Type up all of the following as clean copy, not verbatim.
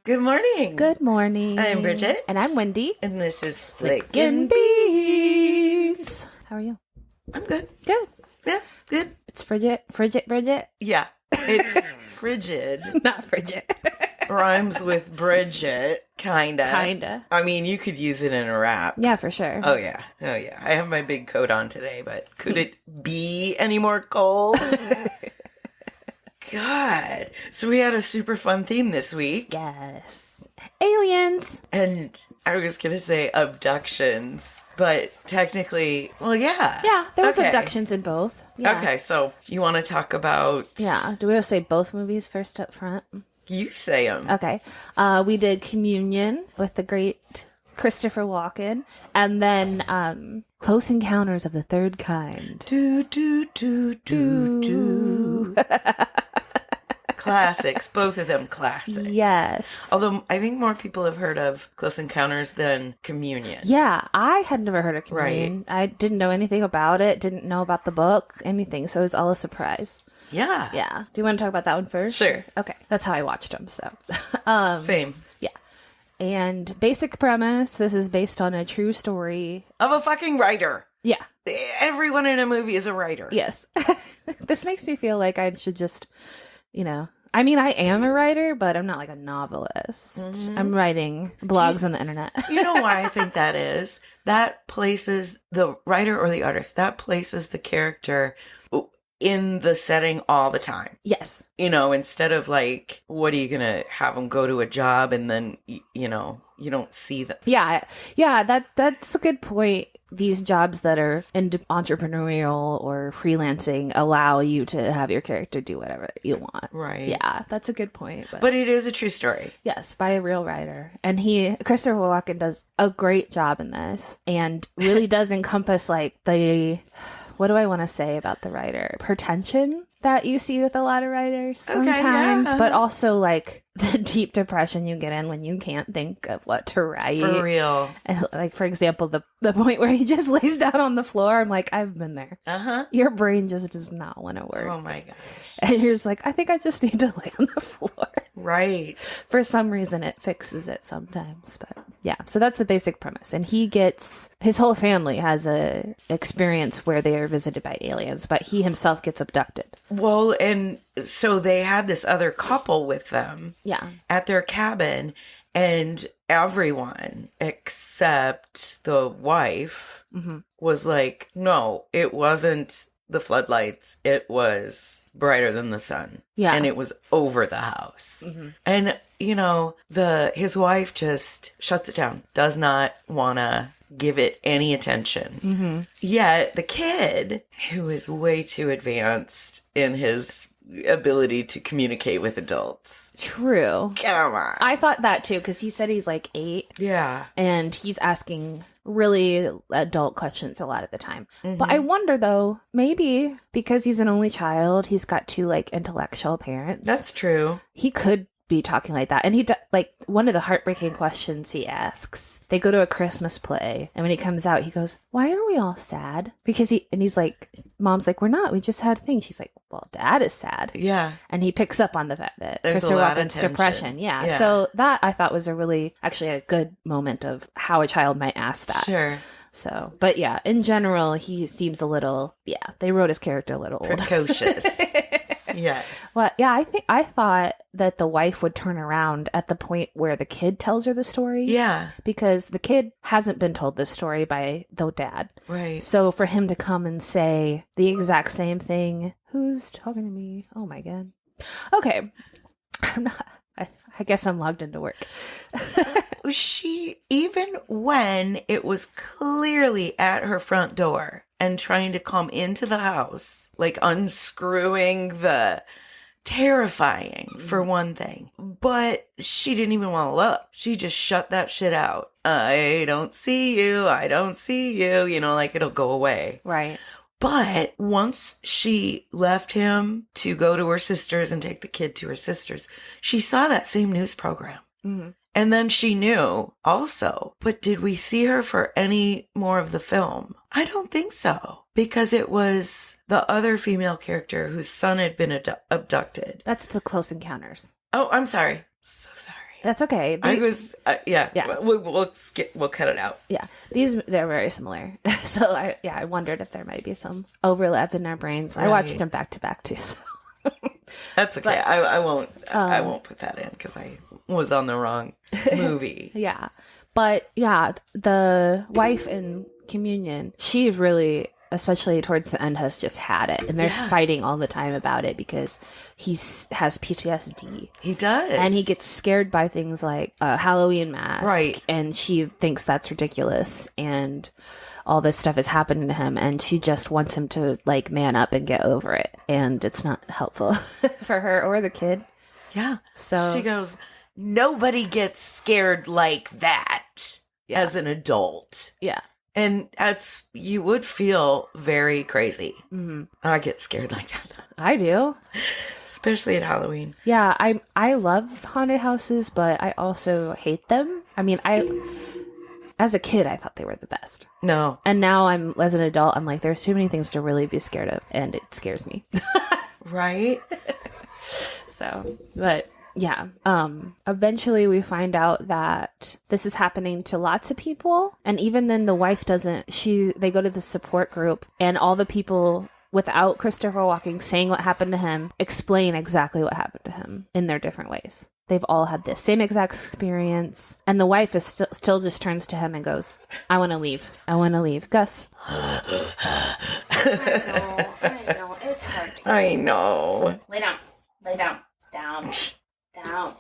Good morning. Good morning. I'm Bridget. And I'm Wendy. And this is Flickin' Beans. How are you? I'm good. Good. Yeah, good. It's Bridget. Yeah, it's frigid. Not frigid. Rhymes with Bridget, kinda. Kinda. I mean, you could use it in a rap. Yeah, for sure. Oh, yeah. I have my big coat on today, but could it be any more cold? God. So we had a super fun theme this week. Yes. Aliens. And I was going to say abductions, but technically, well, yeah. Yeah, there was Okay. abductions in both. Yeah. Okay, so you want to talk about... Yeah. Do we want to say both movies first up front? You say them. Okay. We did Communion with the great Christopher Walken, and then Close Encounters of the Third Kind. Do, do, do, do, do. Classics. Both of them classics. Yes. Although I think more people have heard of Close Encounters than Communion. Yeah, I had never heard of Communion. Right. I didn't know anything about it, didn't know about the book, anything, so it was all a surprise. Yeah. Yeah. Do you want to talk about that one first? Sure. Okay. That's how I watched them, so. Same. Yeah. And basic premise, this is based on a true story. Of a fucking writer. Yeah. Everyone in a movie is a writer. Yes. This makes me feel like I should just, I mean, I am a writer, but I'm not like a novelist. Mm-hmm. I'm writing blogs on the internet. You know why I think that is? That places the writer or the artist, that places the character in the setting all the time. Yes. Instead of like, what are you going to have them go to a job and then, you don't see them. Yeah. That's a good point. These jobs that are entrepreneurial or freelancing allow you to have your character do whatever you want. Right. Yeah, that's a good point. But it is a true story. Yes, by a real writer. And Christopher Walken does a great job in this and really does encompass like what do I want to say about the writer? Pretension that you see with a lot of writers sometimes, yeah. but also like the deep depression you get in when you can't think of what to write. For real. And like, for example, the point where he just lays down on the floor, I'm like, I've been there. Uh-huh. Your brain just does not want to work. Oh my gosh. And you're just like, I think I just need to lay on the floor. Right. For some reason, it fixes it sometimes. But yeah, so that's the basic premise. And his whole family has a experience where they are visited by aliens, but he himself gets abducted. Well, and so they had this other couple with them. Yeah. At their cabin, and everyone except the wife was like, no, it wasn't the floodlights. It was brighter than the sun. Yeah. And it was over the house. And, his wife just shuts it down, does not want to give it any attention. Yet the kid, who is way too advanced in his ability to communicate with adults. True. Come on. I thought that too, because he said he's like 8. Yeah. And he's asking really adult questions a lot of the time. But I wonder though, maybe because he's an only child, he's got 2 like intellectual parents. That's true. He could be talking like that. And he like one of the heartbreaking questions he asks, they go to a Christmas play, and when he comes out he goes, why are we all sad? Because he's like, mom's like, we're not, we just had things. He's like, well, dad is sad. Yeah. And he picks up on the fact that There's Christopher a lot of Walken's tension. depression. Yeah. So that I thought was actually a good moment of how a child might ask that. Sure. So, but yeah, in general, he seems a little, they wrote his character a little old. Precocious. Yes. Well, yeah, I thought that the wife would turn around at the point where the kid tells her the story. Yeah. Because the kid hasn't been told this story by the dad. Right. So for him to come and say the exact same thing, who's talking to me? Oh my God. Okay. I guess I'm logged into work. Even when it was clearly at her front door and trying to come into the house, like unscrewing the terrifying for one thing, but she didn't even want to look. She just shut that shit out. I don't see you. Like it'll go away. Right. But once she left him to go to her sister's and take the kid to her sister's, she saw that same news program. And then she knew also. But did we see her for any more of the film? I don't think so. Because it was the other female character whose son had been abducted. That's the Close Encounters. Oh, I'm sorry. So sorry. That's okay. I was, yeah. Yeah. We'll cut it out. Yeah, they're very similar. So I wondered if there might be some overlap in our brains. I watched Right. them back to back too. So. That's okay. I won't put that in because I was on the wrong movie. Yeah, but yeah, the wife in Communion, she really, especially towards the end, has just had it, and they're fighting all the time about it because has PTSD. He does, And he gets scared by things like a Halloween mask. Right. And she thinks that's ridiculous. And all this stuff is happening to him. And she just wants him to, like, man up and get over it. And it's not helpful for her or the kid. Yeah. So She goes, nobody gets scared like that as an adult. yeah. And you would feel very crazy. Hmm. I get scared like that, I do. especially at Halloween. Yeah. I love haunted houses, but I also hate them. I mean, as a kid, I thought they were the best. No. And now as an adult, I'm like, there's too many things to really be scared of. And it scares me. Right? So, but yeah, eventually we find out that this is happening to lots of people. And even then the wife they go to the support group, and all the people without Christopher Walken saying what happened to him explain exactly what happened to him in their different ways. They've all had the same exact experience. And the wife is still just turns to him and goes, I want to leave. I want to leave. Gus. I know. It's hard. I know. Lay down. Lay down. Down. Down.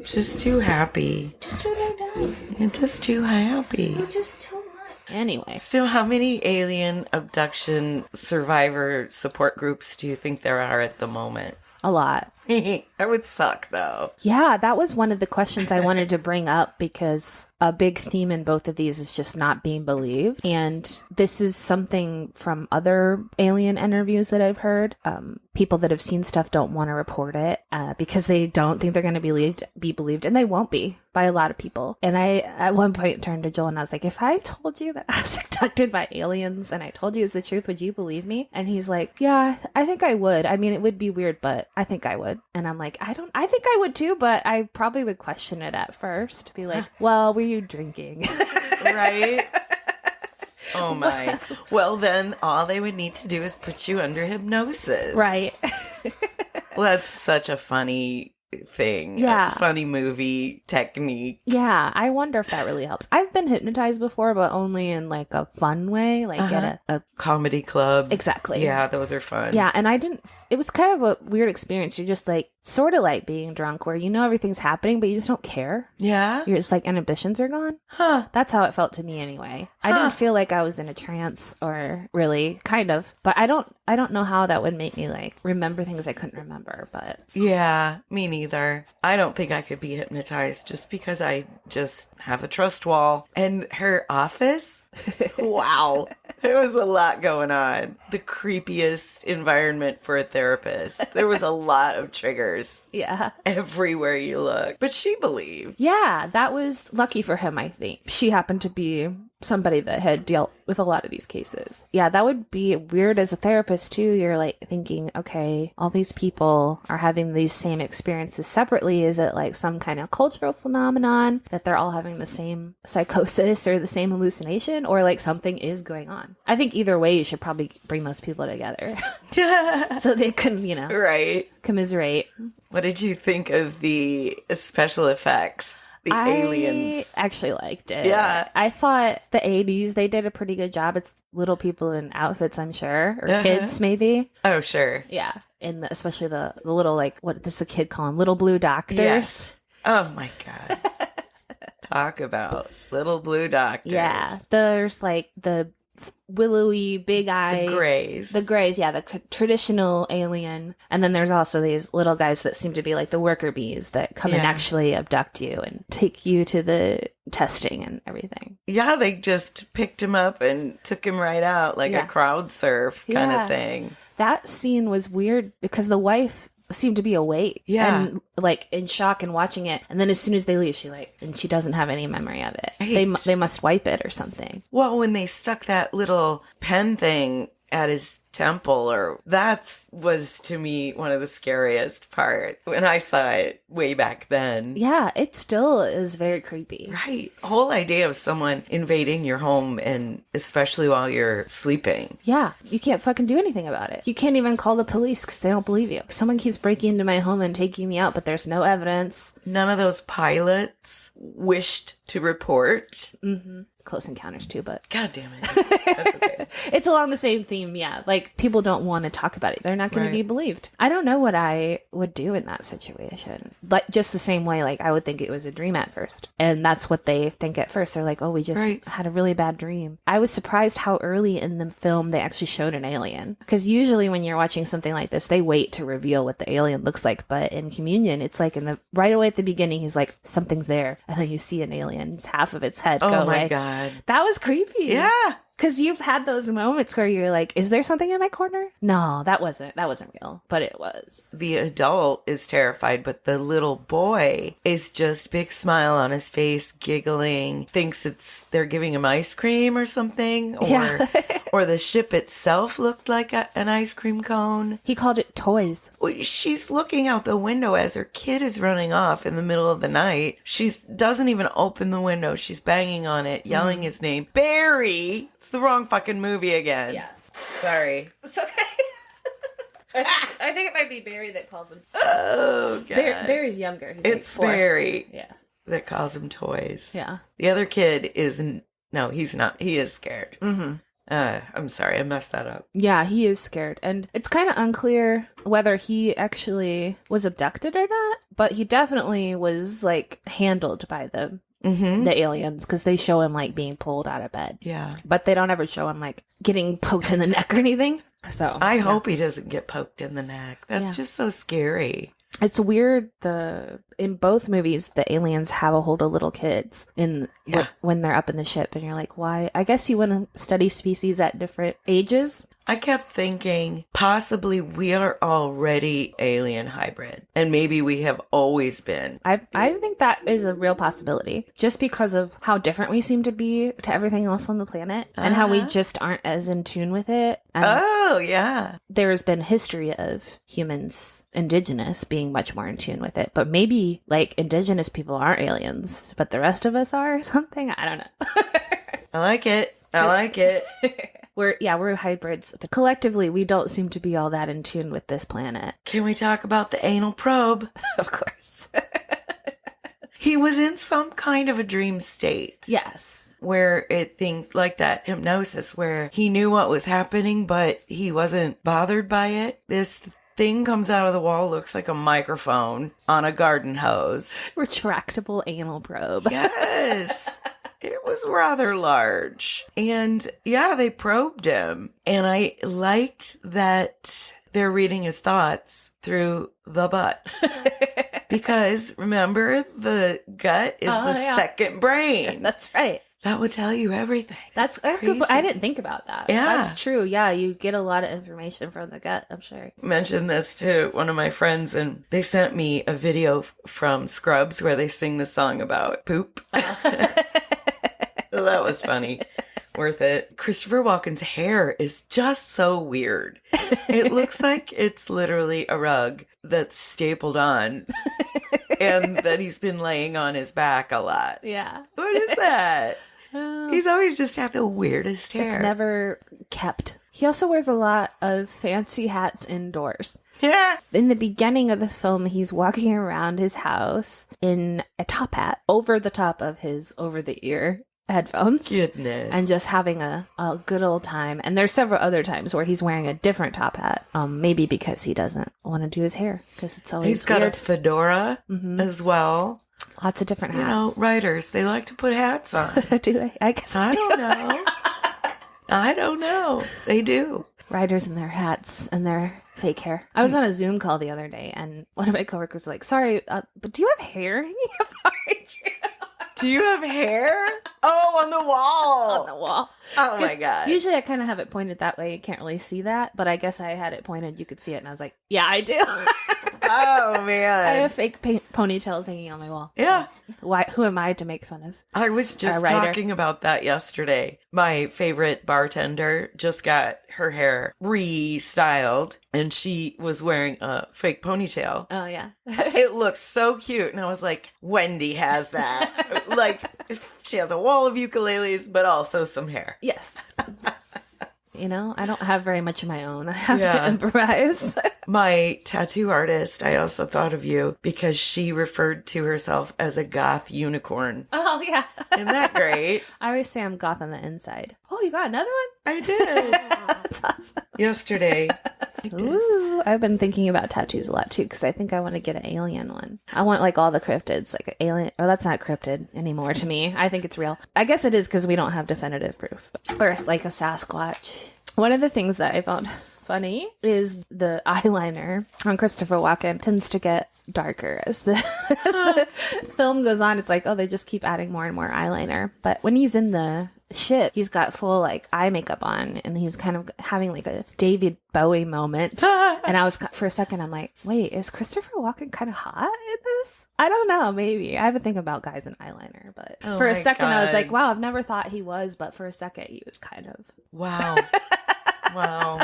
Just too happy. Just lay down. You're just too happy. Just too much. Anyway. So how many alien abduction survivor support groups do you think there are at the moment? A lot. That would suck, though. Yeah, that was one of the questions I wanted to bring up, because a big theme in both of these is just not being believed. And this is something from other alien interviews that I've heard. People that have seen stuff don't want to report it because they don't think they're going to be believed, and they won't be by a lot of people. And I, at one point, turned to Joel and I was like, if I told you that I was abducted by aliens and I told you it's the truth, would you believe me? And he's like, yeah, I think I would. I mean, it would be weird, but I think I would. And I'm like, I think I would too, but I probably would question it at first. Be like, well, were you drinking? Right? Oh my. Well, then all they would need to do is put you under hypnosis. Right. Well, that's such a funny thing. Yeah. A funny movie technique. Yeah, I wonder if that really helps. I've been hypnotized before, but only in like a fun way, like at a Comedy club. exactly. Yeah, those are fun. Yeah, and it was kind of a weird experience. You're just like, sort of like being drunk, where you know everything's happening, but you just don't care. Yeah? You're just like, inhibitions are gone. Huh. That's how it felt to me anyway. I didn't feel like I was in a trance, or really, kind of. But I don't know how that would make me like remember things I couldn't remember, but Yeah, me neither. I don't think I could be hypnotized just because I just have a trust wall. And her office? Wow. There was a lot going on. The creepiest environment for a therapist. There was a lot of triggers yeah. everywhere you look. But she believed. Yeah, that was lucky for him, I think. She happened to be somebody that had dealt with a lot of these cases. Yeah, that would be weird as a therapist too. You're like thinking, okay, all these people are having these same experiences separately. Is it like some kind of cultural phenomenon that they're all having the same psychosis or the same hallucination, or like something is going on? I think either way, you should probably bring those people together so they can, Right. commiserate. What did you think of the special effects? The aliens. I actually liked it. Yeah. I thought the 80s, they did a pretty good job. It's little people in outfits, I'm sure. Or kids, maybe. Oh, sure. Yeah. And especially the little, like, what does the kid call them? Little blue doctors. Yes. Oh, my God. Talk about little blue doctors. Yeah. There's, like, the willowy, big eye. The grays. The grays, yeah, the traditional alien. And then there's also these little guys that seem to be like the worker bees that come and actually abduct you and take you to the testing and everything. Yeah, they just picked him up and took him right out like a crowd surf kind of thing. That scene was weird because the wife seemed to be awake and like in shock and watching it, and then as soon as they leave, she doesn't have any memory of it. Right. They must wipe it or something. Well, when they stuck that little pen thing at his temple, or that was to me one of the scariest parts when I saw it way back then. Yeah, it still is very creepy. Right. Whole idea of someone invading your home, and especially while you're sleeping. Yeah, you can't fucking do anything about it. You can't even call the police because they don't believe you. Someone keeps breaking into my home and taking me out, but there's no evidence. None of those pilots wished to report. Mm-hmm. Close Encounters too, but God damn it. That's okay. it's along the same theme. Yeah, like people don't want to talk about it. They're not going to be believed. I don't know what I would do in that situation. Like just the same way, like I would think it was a dream at first, and that's what they think at first. They're like, "Oh, we just had a really bad dream." I was surprised how early in the film they actually showed an alien, because usually when you're watching something like this, they wait to reveal what the alien looks like. But in Communion, it's like right away at the beginning, he's like, "Something's there," and then you see an alien. It's half of its head go away. Oh my God. That was creepy. Yeah. Because you've had those moments where you're like, is there something in my corner? No, that wasn't real, but it was. The adult is terrified, but the little boy is just big smile on his face, giggling, thinks they're giving him ice cream or something, or or the ship itself looked like an ice cream cone. He called it toys. She's looking out the window as her kid is running off in the middle of the night. She doesn't even open the window. She's banging on it, yelling his name. Barry! It's the wrong fucking movie again. Yeah. Sorry. It's okay. I think it might be Barry that calls him. Oh, God. Barry's younger. He's It's like 4. Barry. Yeah. That calls him toys. Yeah. The other kid no, he's not. He is scared. Mm-hmm. I'm sorry. I messed that up. Yeah, he is scared. And it's kind of unclear whether he actually was abducted or not, but he definitely was like handled by the aliens, because they show him like being pulled out of bed. Yeah. But they don't ever show him like getting poked in the neck or anything. So I hope he doesn't get poked in the neck. That's just so scary. It's weird. In both movies, the aliens have a hold of little kids when they're up in the ship, and you're like, why? I guess you want to study species at different ages. I kept thinking possibly we are already alien hybrid, and maybe we have always been. I think that is a real possibility, just because of how different we seem to be to everything else on the planet, and how we just aren't as in tune with it. Oh, yeah. There's been history of humans, indigenous, being much more in tune with it, but maybe like indigenous people aren't aliens, but the rest of us are or something. I don't know. I like it. I like it. We're hybrids, but collectively we don't seem to be all that in tune with this planet. Can we talk about the anal probe? Of course. He was in some kind of a dream state. Yes. Where things like that hypnosis, where he knew what was happening, but he wasn't bothered by it. This thing comes out of the wall, looks like a microphone on a garden hose. Retractable anal probe. Yes. It was rather large. And yeah, they probed him. And I liked that they're reading his thoughts through the butt. Because remember, the gut is the second brain. That's right. That would tell you everything. That's a good point. I didn't think about that. Yeah. That's true. Yeah, you get a lot of information from the gut, I'm sure. Mentioned this to one of my friends, and they sent me a video from Scrubs where they sing the song about poop. So that was funny. Worth it. Christopher Walken's hair is just so weird. It looks like it's literally a rug that's stapled on and that he's been laying on his back a lot. Yeah. What is that? He's always just had the weirdest hair. It's never kept. He also wears a lot of fancy hats indoors. Yeah. In the beginning of the film, he's walking around his house in a top hat over the top of his over-the-ear headphones. Goodness. And just having a good old time. And there's several other times where he's wearing a different top hat. Maybe because he doesn't want to do his hair, because it's always He's got weird. a fedora as well. Lots of different hats. You know, writers, they like to put hats on. Do they? I guess I don't know. I don't know. They do. Writers and their hats and their fake hair. I was on a Zoom call the other day, and one of my coworkers was like, sorry, but do you have hair? Do you have hair? Oh, on the wall. On the wall. Oh my God. Usually I kind of have it pointed that way. You can't really see that, but I guess I had it pointed. You could see it, and I was like, yeah, I do. Oh, I man. have fake ponytails hanging on my wall. Yeah. Why? Who am I to make fun of? I was just writer. talking about that yesterday. My favorite bartender just got her hair restyled and she was wearing a fake ponytail. Oh yeah. It looks so cute. And I was like, Wendy has that. Like, she has a wall of ukuleles, but also some hair. Yes. You know, I don't have very much of my own. I have Yeah. to improvise. My tattoo artist, I also thought of you because she referred to herself as a goth unicorn. Oh yeah. Isn't that great? I always say I'm goth on the inside. Oh, you got another one? I did. That's awesome. Yesterday. I did. Ooh, I've been thinking about tattoos a lot too because I think I want to get an alien one. I want like all the cryptids, like alien. Oh, that's not cryptid anymore to me. I think it's real. I guess it is because we don't have definitive proof. Or like a Sasquatch. One of the things that I found funny is the eyeliner on Christopher Walken tends to get darker as the film goes on. It's like, oh, they just keep adding more and more eyeliner. But when he's in the ship, he's got full like eye makeup on and he's kind of having like a David Bowie moment. And I was, for a second, I'm like, wait, is Christopher Walken kind of hot in this? I don't know, maybe. I have a thing about guys in eyeliner, but Oh for a my second I was God. like, wow, I've never thought he was, but for a second he was kind of. Wow. Wow.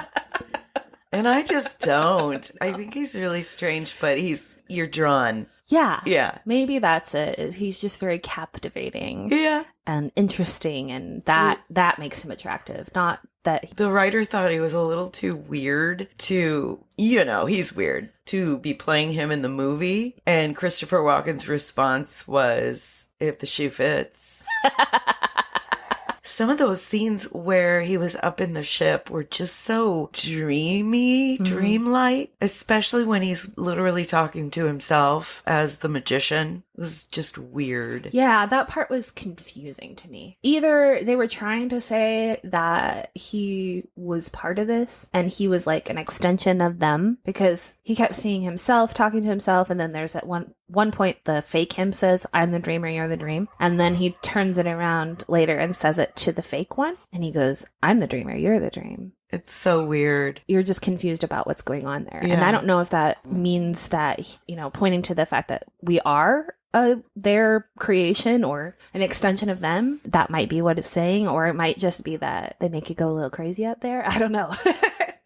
And I just don't. I think he's really strange, but you're drawn. Yeah. Yeah. Maybe that's it. Is he's just very captivating Yeah. and interesting, and that makes him attractive. Not that The writer thought he was a little too weird to, he's weird, to be playing him in the movie. And Christopher Walken's response was, if the shoe fits. Some of those scenes where he was up in the ship were just so dreamy, dreamlike, especially when he's literally talking to himself as the magician. It was just weird. Yeah, that part was confusing to me. Either they were trying to say that he was part of this and he was like an extension of them because he kept seeing himself talking to himself, and then there's at one point the fake him says, I'm the dreamer, you're the dream. And then he turns it around later and says it to the fake one. And he goes, I'm the dreamer, you're the dream. It's so weird. You're just confused about what's going on there. And Yeah. I don't know if that means that, pointing to the fact that we are their creation or an extension of them. That might be what it's saying, or it might just be that they make you go a little crazy out there. I don't know.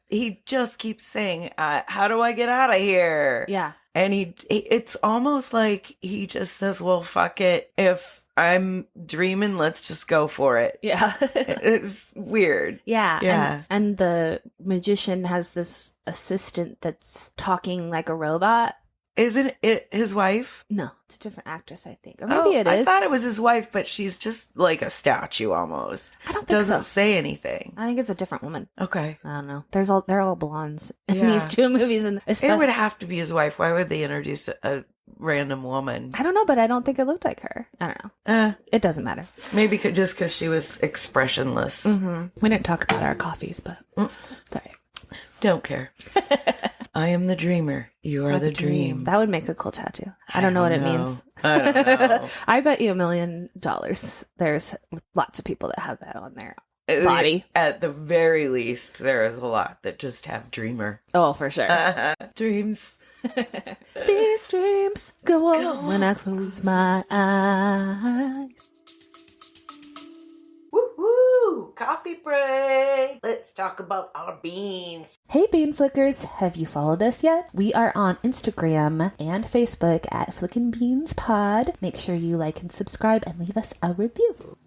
He just keeps saying, how do I get out of here? Yeah. And it's almost like he just says, well, fuck it. If I'm dreaming, let's just go for it. Yeah. It's weird. Yeah. Yeah. And the magician has this assistant that's talking like a robot. Isn't it his wife? No, it's a different actress, I think. Or maybe it is. I thought it was his wife, but she's just like a statue almost. I don't think Doesn't so. say anything. I think it's a different woman. Okay. I don't know. They're all blondes in Yeah. these two movies, and It would have to be his wife. Why would they introduce a random woman? I don't know, but I don't think it looked like her. I don't know. It doesn't matter. Maybe just because she was expressionless. We didn't talk about our coffees, but sorry. Don't care. I am the dreamer. You are the dream. That would make a cool tattoo. I don't know what it means. I don't know. I bet you $1 million. There's lots of people that have that on their body. At the very least, there is a lot that just have dreamer. Oh, for sure. Dreams. These dreams go on when I close my eyes. Woo-hoo! Coffee break. Let's talk about our beans. Hey Bean Flickers, have you followed us yet? We are on Instagram and Facebook at Flickin' Beans Pod. Make sure you like and subscribe and leave us a review.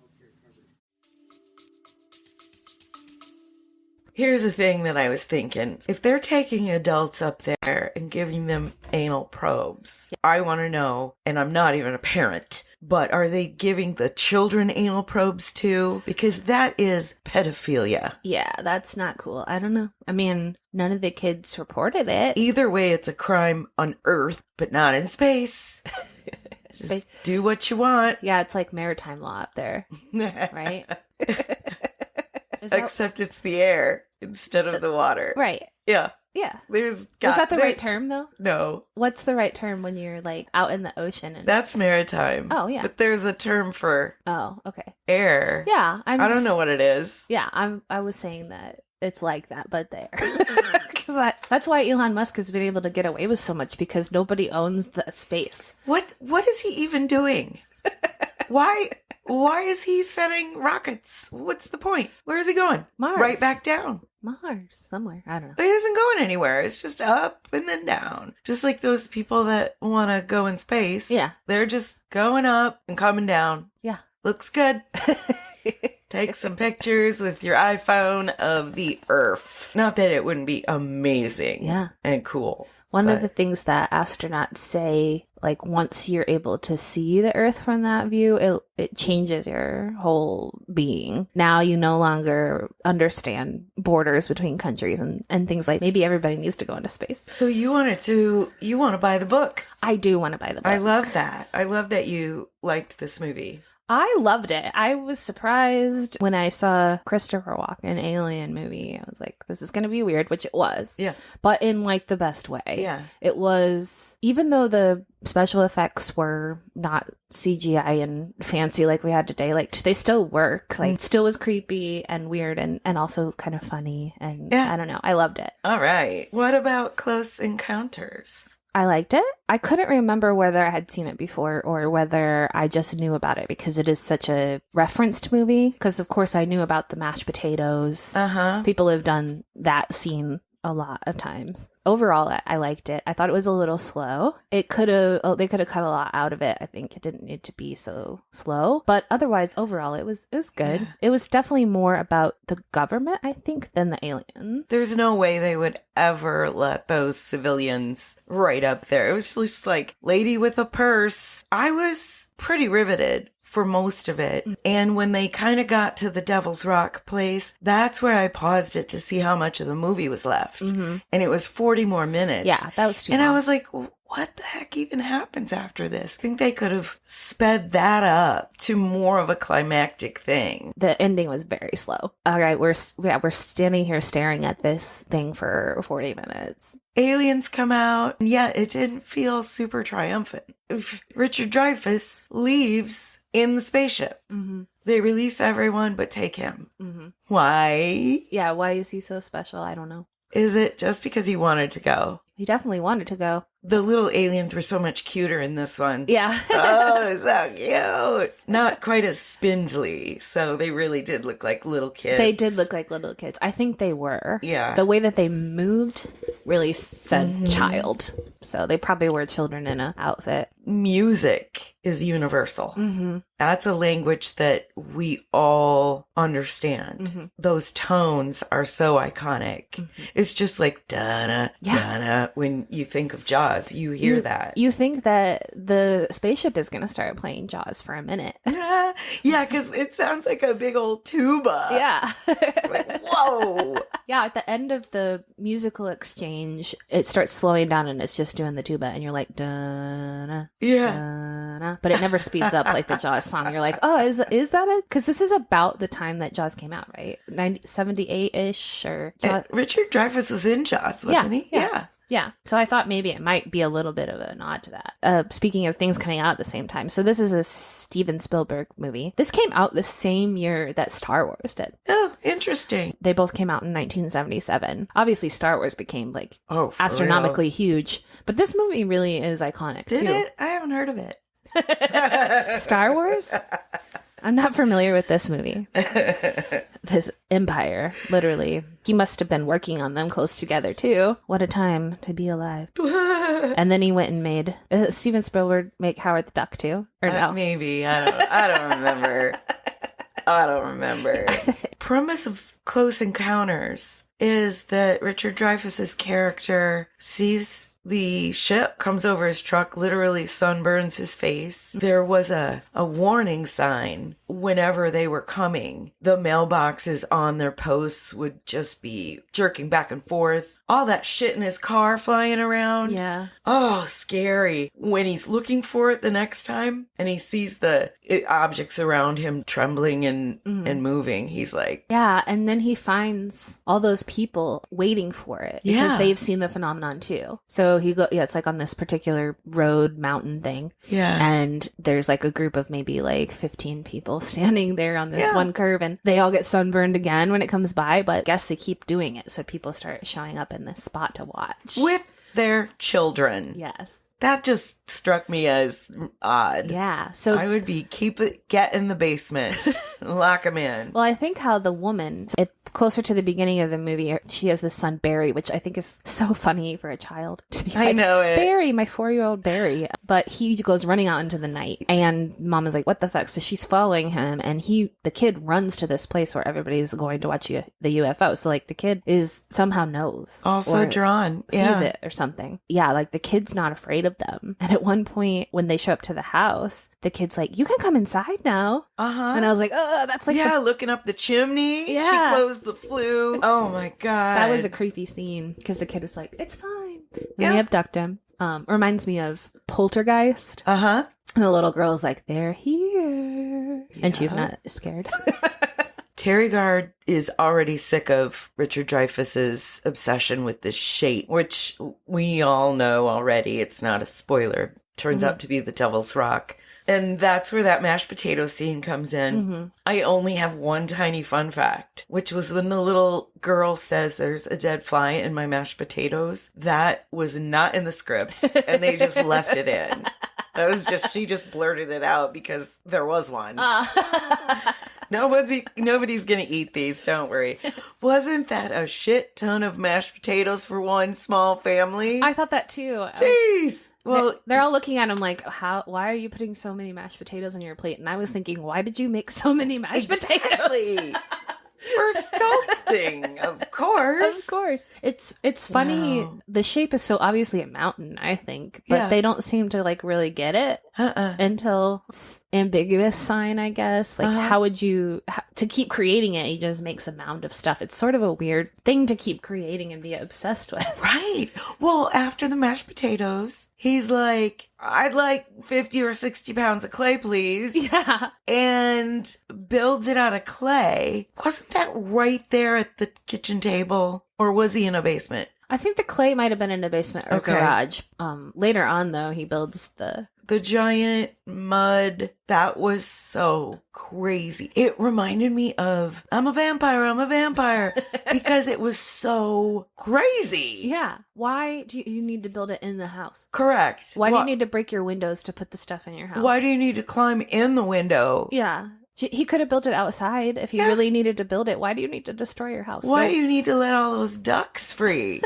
Here's the thing that I was thinking. If they're taking adults up there and giving them anal probes, I want to know, and I'm not even a parent, but are they giving the children anal probes too? Because that is pedophilia. Yeah, that's not cool. I don't know. I mean, none of the kids reported it. Either way, it's a crime on Earth, but not in space. Just do what you want. Yeah, it's like maritime law up there, right? Except it's the air instead of the water. Right. Yeah. Yeah. Was that the right term, though? No. What's the right term when you're, like, out in the ocean? And... That's maritime. Oh, yeah. But there's a term for Oh, okay. air. Yeah. I don't know what it is. Yeah, I was saying that it's like that, but there. Because That's why Elon Musk has been able to get away with so much, because nobody owns the space. What is he even doing? Why is he setting rockets? What's the point? Where is he going? Mars. Right back down. Mars, somewhere. I don't know. But he isn't going anywhere. It's just up and then down. Just like those people that want to go in space. Yeah. They're just going up and coming down. Yeah. Looks good. Take some pictures with your iPhone of the Earth. Not that it wouldn't be amazing and cool. One of the things that astronauts say, like, once you're able to see the Earth from that view, it changes your whole being. Now you no longer understand borders between countries and things like, maybe everybody needs to go into space. So you want to buy the book. I do want to buy the book. I love that. I love that you liked this movie. I loved it. I was surprised when I saw Christopher Walken Alien movie. I was like, this is going to be weird, which it was. Yeah. But in like the best way. Yeah. It was, even though the special effects were not CGI and fancy like we had today, like they still work. Like, it still was creepy and weird and also kind of funny. And I don't know. I loved it. All right. What about Close Encounters? I liked it. I couldn't remember whether I had seen it before or whether I just knew about it because it is such a referenced movie. Because, of course, I knew about the mashed potatoes. People have done that scene a lot of times. Overall, I liked it. I thought it was a little slow. They could have cut a lot out of it. I think it didn't need to be so slow. But otherwise, overall, it was good. Yeah. It was definitely more about the government, I think, than the alien. There's no way they would ever let those civilians right up there. It was just like, lady with a purse. I was pretty riveted for most of it. And when they kind of got to the Devil's Rock place, that's where I paused it to see how much of the movie was left. And it was 40 more minutes. Yeah, that was too long. And I was like, what the heck even happens after this? I think they could have sped that up to more of a climactic thing. The ending was very slow. All right, we're standing here staring at this thing for 40 minutes. Aliens come out, and yet it didn't feel super triumphant. Richard Dreyfuss leaves in the spaceship. They release everyone but take him. Why? Yeah, why is he so special? I don't know. Is it just because he wanted to go? He definitely wanted to go. The little aliens were so much cuter in this one. Yeah. Oh, so cute. Not quite as spindly. So they really did look like little kids. They did look like little kids. I think they were. Yeah. The way that they moved really said child. So they probably were children in an outfit. Music is universal. That's a language that we all understand. Those tones are so iconic. It's just like da-na, da-na. When you think of Jaws, you hear that. You think that the spaceship is going to start playing Jaws for a minute. Yeah, because it sounds like a big old tuba. Yeah. Like, whoa. Yeah, at the end of the musical exchange, it starts slowing down and it's just doing the tuba. And you're like, da-na. Yeah. Da-na. But it never speeds up like the Jaws song. You're like, oh, is that it? Because this is about the time that Jaws came out, right? 78-ish or Jaws. Richard Dreyfuss was in Jaws, wasn't he? Yeah. So I thought maybe it might be a little bit of a nod to that. Speaking of things coming out at the same time. So this is a Steven Spielberg movie. This came out the same year that Star Wars did. Oh, interesting. They both came out in 1977. Obviously, Star Wars became like astronomically huge. But this movie really is iconic too. Did it? I haven't heard of it. Star Wars? I'm not familiar with this movie. This empire, literally. He must have been working on them close together, too. What a time to be alive. And then he went and made... Steven Spielberg make Howard the Duck, too? Or no? Maybe. I don't remember. I don't remember. Premise of Close Encounters is that Richard Dreyfuss's character sees the ship, comes over his truck, literally sunburns his face. There was a warning sign whenever they were coming. The mailboxes on their posts would just be jerking back and forth. All that shit in his car flying around. Yeah. Oh, scary. When he's looking for it the next time and he sees the objects around him trembling and moving, he's like... Yeah, and then he finds all those people waiting for it because they've seen the phenomenon too. So it's like on this particular road mountain thing. Yeah. And there's like a group of maybe like 15 people standing there on this Yeah. one curve, and they all get sunburned again when it comes by, but I guess they keep doing it, so people start showing up in this spot to watch. With their children. Yes. That just struck me as odd. Yeah. So I would be get in the basement, lock them in. well, I think how the woman, closer to the beginning of the movie, she has this son, Barry, which I think is so funny for a child to be I like, know it. Barry, my 4-year-old Barry. But he goes running out into the night, and mom is like, what the fuck? So she's following him, and the kid runs to this place where everybody's going to watch the UFO. So like the kid somehow knows. Also or drawn. sees Yeah. it or something. Yeah, like the kid's not afraid of them. And at one point when they show up to the house, the kid's like, you can come inside now. Uh-huh. And I was like, oh, that's like yeah, looking up the chimney. Yeah. She closed the flue. Oh my God. that was a creepy scene because the kid was like, it's fine. And Yeah. they abduct him. Reminds me of Poltergeist. Uh-huh. And the little girl's like, they're here. And she's Yeah. not scared. Terry Gard is already sick of Richard Dreyfuss's obsession with this shape, which we all know already. It's not a spoiler. Turns out to be the Devil's Rock. And that's where that mashed potato scene comes in. Mm-hmm. I only have one tiny fun fact, which was when the little girl says there's a dead fly in my mashed potatoes. That was not in the script, and they just left it in. That was she just blurted it out because there was one. Nobody's gonna eat these, don't worry. Wasn't that a shit ton of mashed potatoes for one small family? I thought that too. Jeez. Well, They're all looking at him like, why are you putting so many mashed potatoes on your plate? And I was thinking, why did you make so many mashed potatoes? exactly. For sculpting, of course. Of course. It's funny. Wow. The shape is so obviously a mountain, I think, but Yeah. they don't seem to like really get it until it's ambiguous sign, I guess. Like, how would you to keep creating it? He just makes a mound of stuff. It's sort of a weird thing to keep creating and be obsessed with. Right. Well, after the mashed potatoes, he's like, I'd like 50 or 60 pounds of clay, please. Yeah. And builds it out of clay. Wasn't that right there at the kitchen table? Or was he in a basement? I think the clay might have been in the basement or Okay. garage. Later on, though, he builds the giant mud. That was so crazy. It reminded me of I'm a vampire, because it was so crazy. Yeah. Why do you need to build it in the house? Correct. Why do you need to break your windows to put the stuff in your house? Why do you need to climb in the window? Yeah. He could have built it outside if he Yeah. really needed to build it. Why do you need to destroy your house? Why No. do you need to let all those ducks free?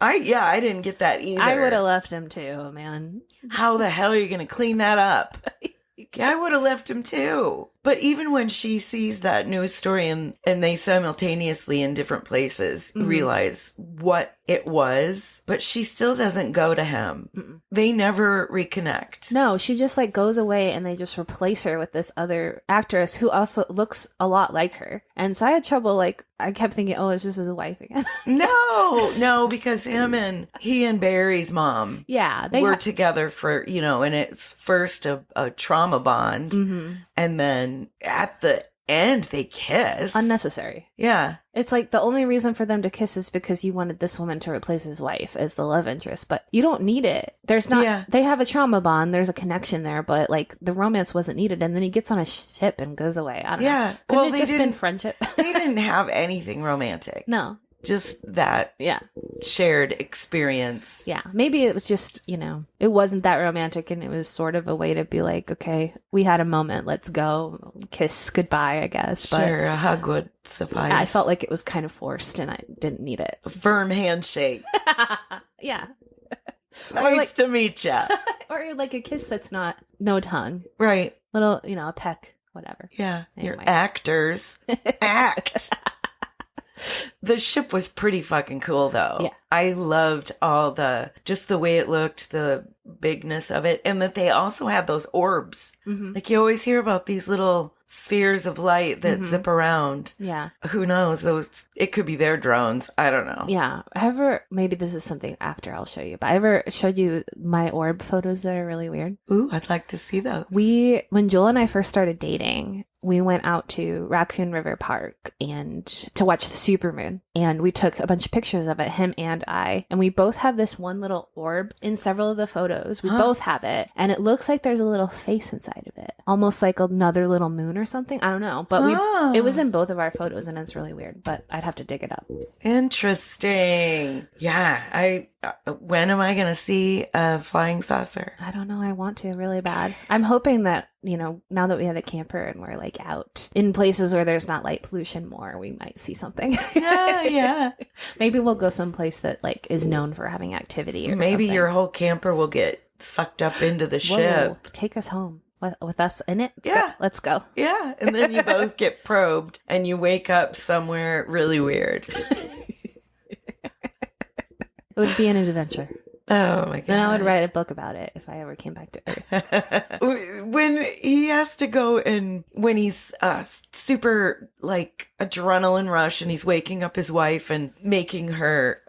I didn't get that either. I would have left him too, man. How the hell are you going to clean that up? I would have left him too. But even when she sees that news story and they simultaneously in different places realize what it was, but she still doesn't go to him. Mm-mm. They never reconnect. No, she just like goes away and they just replace her with this other actress who also looks a lot like her. And so I had trouble, like, I kept thinking, oh, it's just his wife again. No, because he and Barry's mom Yeah. They were together for, and it's first a trauma bond. hmm And then at the end, they kiss. Unnecessary. Yeah. It's like the only reason for them to kiss is because you wanted this woman to replace his wife as the love interest, but you don't need it. There's not, Yeah. they have a trauma bond, there's a connection there, but like the romance wasn't needed. And then he gets on a ship and goes away. I don't know. Yeah. Couldn't Well, it they just been didn't- friendship? They didn't have anything romantic. No. Just that Yeah. shared experience. Yeah. Maybe it was just, it wasn't that romantic and it was sort of a way to be like, okay, we had a moment. Let's go. Kiss goodbye, I guess. But Sure, a hug would suffice. I felt like it was kind of forced and I didn't need it. a firm handshake. Yeah. Nice like- to meet ya. Or like a kiss that's no tongue. Right. Little, a peck, whatever. Yeah. Your Anyway. actors act. The ship was pretty fucking cool though. Yeah. I loved just the way it looked, the bigness of it, and that they also had those orbs. hmm Like you always hear about these little spheres of light that Mhm. zip around. Yeah. Who knows? It could be their drones. I don't know. Yeah. Maybe this is something after I'll show you, but I ever showed you my orb photos that are really weird? Ooh, I'd like to see those. When Joel and I first started dating, we went out to Raccoon River Park and to watch the supermoon. And we took a bunch of pictures of it, him and I. And we both have this one little orb in several of the photos. We both have it. And it looks like there's a little face inside of it. Almost like another little moon or something. I don't know. But it was in both of our photos and it's really weird. But I'd have to dig it up. Interesting. Yeah. When am I going to see a flying saucer? I don't know. I want to really bad. I'm hoping that, now that we have a camper and we're like out in places where there's not light pollution more, we might see something. Yeah. Maybe we'll go someplace that like is known for having activity. Or Maybe something. your whole camper will get sucked up into the ship. Take us home with us in it. Let's go. Yeah. And then you both get probed and you wake up somewhere really weird. It would be an adventure. Oh my God. Then I would write a book about it if I ever came back to Earth. When he has to go and when he's super like adrenaline rush and he's waking up his wife and making her,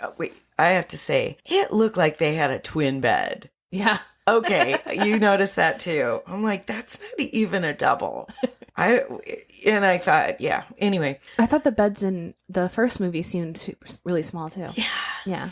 I have to say, it looked like they had a twin bed. Yeah. Okay, you noticed that too. I'm like, that's not even a double. I thought, yeah. Anyway, I thought the beds in the first movie seemed really small too. Yeah.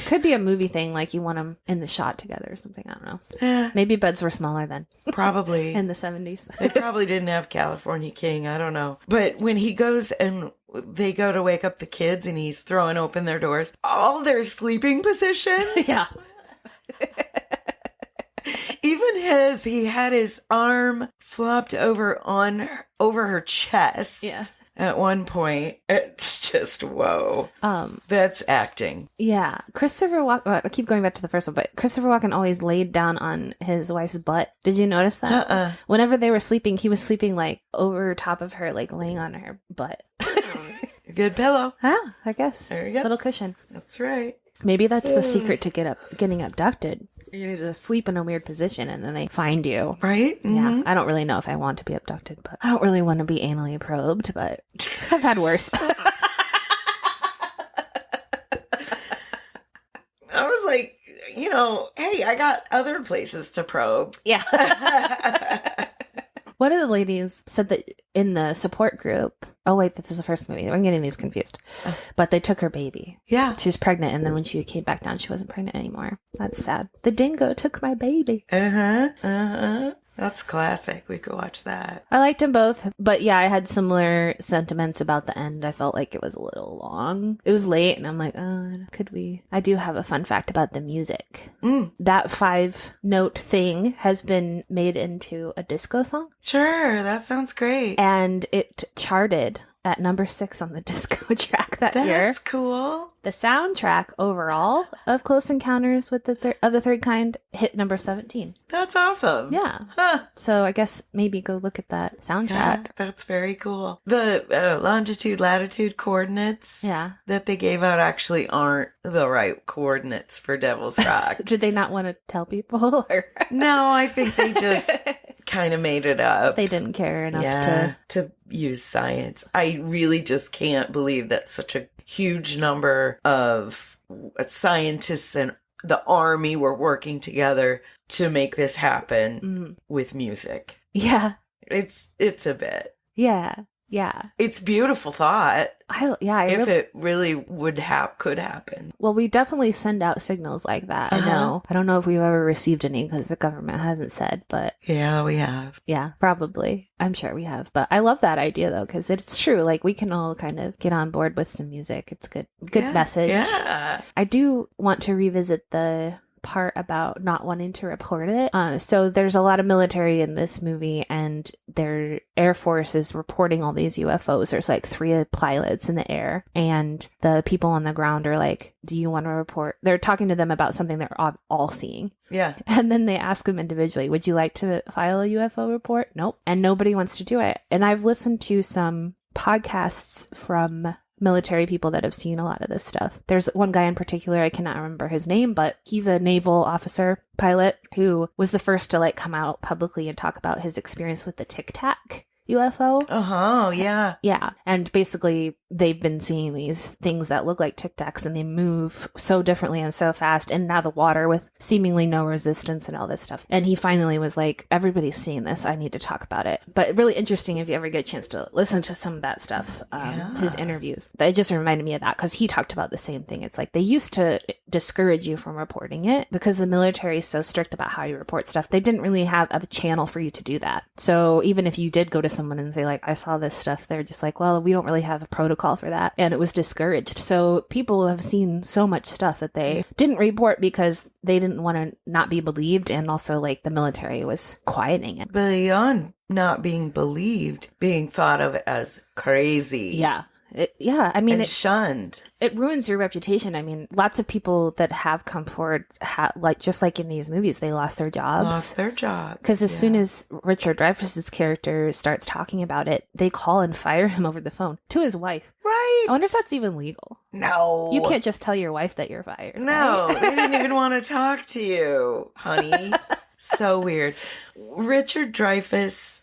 Could be a movie thing, like you want them in the shot together or something. I don't know. Eh, Maybe beds were smaller then. probably. In the 70s. They probably didn't have California King. I don't know. But when he goes and they go to wake up the kids and he's throwing open their doors, all their sleeping positions. Yeah. Even he had his arm flopped over her chest. Yeah. At one point, it's just whoa. That's acting. Yeah. Christopher Walken, I keep going back to the first one, but Christopher Walken always laid down on his wife's butt. Did you notice that? Whenever they were sleeping, he was sleeping like over top of her, like laying on her butt. A good pillow. Ah, I guess. There you go. Little cushion. That's right. Maybe that's the secret to getting abducted. You need to sleep in a weird position and then they find you. Right? Mm-hmm. Yeah. I don't really know if I want to be abducted, but I don't really want to be anally probed, but I've had worse. I was like, hey, I got other places to probe. Yeah. One of the ladies said that in the support group, oh wait, this is the first movie. I'm getting these confused. But they took her baby. Yeah. She was pregnant, and then when she came back down, she wasn't pregnant anymore. That's sad. The dingo took my baby. That's classic. We could watch that. I liked them both, but yeah, I had similar sentiments about the end. I felt like it was a little long. It was late, and I'm like, could we? I do have a fun fact about the music. That 5-note thing has been made into a disco song. Sure, that sounds great. And it charted at number 6 on the disco track that year. That's cool. The soundtrack overall of Close Encounters with the Third Kind hit number 17. That's awesome. Yeah. Huh. So I guess maybe go look at that soundtrack. Yeah, that's very cool. The longitude, latitude coordinates that they gave out actually aren't the right coordinates for Devil's Rock. Did they not want to tell people? Or? No, I think they just kind of made it up. They didn't care enough to use science. I really just can't believe that such a huge number of scientists and the army were working together to make this happen with music. Yeah. It's a bit. Yeah. It's beautiful thought. It really could happen. Well, we definitely send out signals like that. I know. I don't know if we've ever received any because the government hasn't said, but yeah, we have. Yeah, probably. I'm sure we have. But I love that idea though, because it's true. Like we can all kind of get on board with some music. It's good message. Yeah. I do want to revisit the part about not wanting to report it. So there's a lot of military in this movie and their Air Force is reporting all these UFOs. There's like 3 pilots in the air and the people on the ground are like, do you want to report? They're talking to them about something they're all seeing. Yeah. And then they ask them individually, would you like to file a UFO report? Nope. And nobody wants to do it. And I've listened to some podcasts from military people that have seen a lot of this stuff. There's one guy in particular, I cannot remember his name, but he's a naval officer pilot who was the first to like come out publicly and talk about his experience with the Tic Tac UFO. Yeah. Yeah. And basically they've been seeing these things that look like Tic Tacs and they move so differently and so fast, and now the water with seemingly no resistance and all this stuff. And he finally was like, everybody's seeing this. I need to talk about it. But really interesting if you ever get a chance to listen to some of that stuff, his interviews. It just reminded me of that because he talked about the same thing. It's like they used to discourage you from reporting it because the military is so strict about how you report stuff. They didn't really have a channel for you to do that. So even if you did go to someone and say like, I saw this stuff, they're just like, well, we don't really have a protocol for that. And it was discouraged. So people have seen so much stuff that they didn't report because they didn't want to not be believed. And also like the military was quieting it. Beyond not being believed, being thought of as crazy. Yeah. I mean, and shunned. It ruins your reputation. I mean, lots of people that have come forward, just like in these movies, they lost their jobs. Because as soon as Richard Dreyfuss's character starts talking about it, they call and fire him over the phone to his wife. Right. I wonder if that's even legal. No. You can't just tell your wife that you're fired. No, right? They didn't even want to talk to you, honey. So weird. Richard Dreyfuss,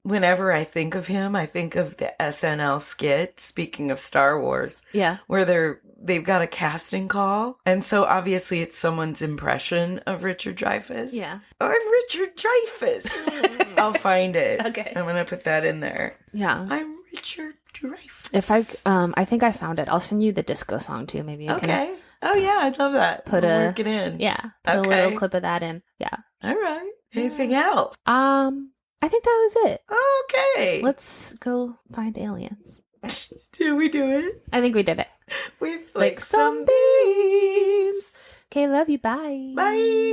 whenever I think of him, I think of the SNL skit, speaking of Star Wars. Yeah. Where they've got a casting call. And so obviously it's someone's impression of Richard Dreyfuss. Yeah. I'm Richard Dreyfuss. I'll find it. Okay. I'm going to put that in there. Yeah. I'm Richard Dreyfuss. If I think I found it. I'll send you the disco song too. Maybe you can. Oh yeah, I'd love that. Work it in. Yeah. Put a little clip of that in. Yeah. All right. Anything else? I think that was it. Okay. Let's go find aliens. Did we do it? I think we did it. We like some bees. Okay, love you. Bye. Bye.